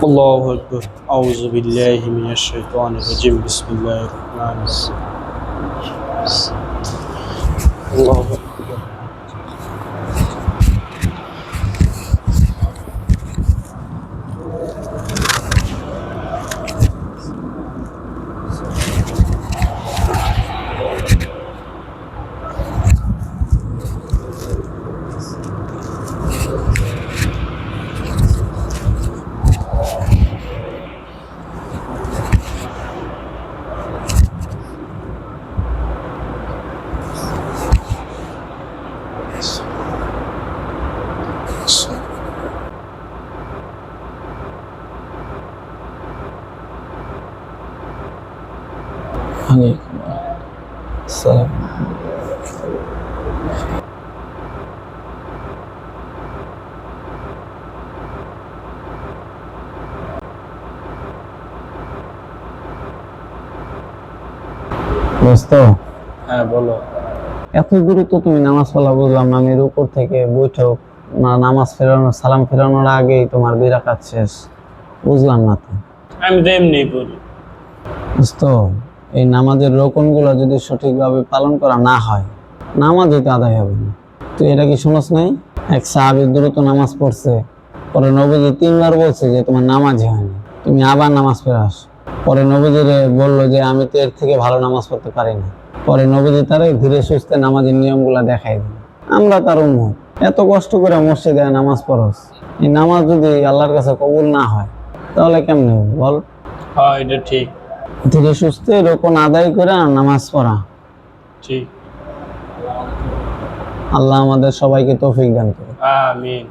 الله أكبر. أعوذ بالله من الشيطان الرجيم. بسم الله الرحمن الرحيم. الله أكبر. السلام. দোস্ত, হ্যাঁ বলো। এত দ্রুত তুমি নামাজ পড়া বুঝলাম না। আমি রুকুর থেকে বৈঠক নামাজ ফেরানোর সালাম ফেরানোর আগেই তোমার 2 রাকাত শেষ, বুঝলাম না তো। আমি তো এমনি পড়ি। দোস্ত, এই নামাজের রোকনগুলো যদি সঠিকভাবে পালন করা না হয়, নামাজই তো আদায় হবে না। তুই এটা কি শুনস নাই? এক সাহাবী দ্রুত নামাজ পড়ছে, পরে নবীজি 3 বার বলছে যে তোমার নামাজই হয়নি, তুমি আবার নামাজ ফেরাস। পরে নবীজিরে বললো যে আমি তো এর থেকে ভালো নামাজ পড়তে পারি না। পরে নবীজি তারে ধীরে সুস্থে নামাজের নিয়মগুলা দেখাই দিল। আমরা তার উম্মত, এত কষ্ট করে মসজিদে নামাজ পড়স, এই নামাজ যদি আল্লাহর কাছে কবুল না হয় তাহলে কেমনে হবে বল? হ্যাঁ, এটা ঠিক। ধীরে সুস্থে রোকন আদায় করে আর নামাজ পড়া। ঠিক। আল্লাহ আমাদের সবাইকে তৌফিক দান করে। আমিন।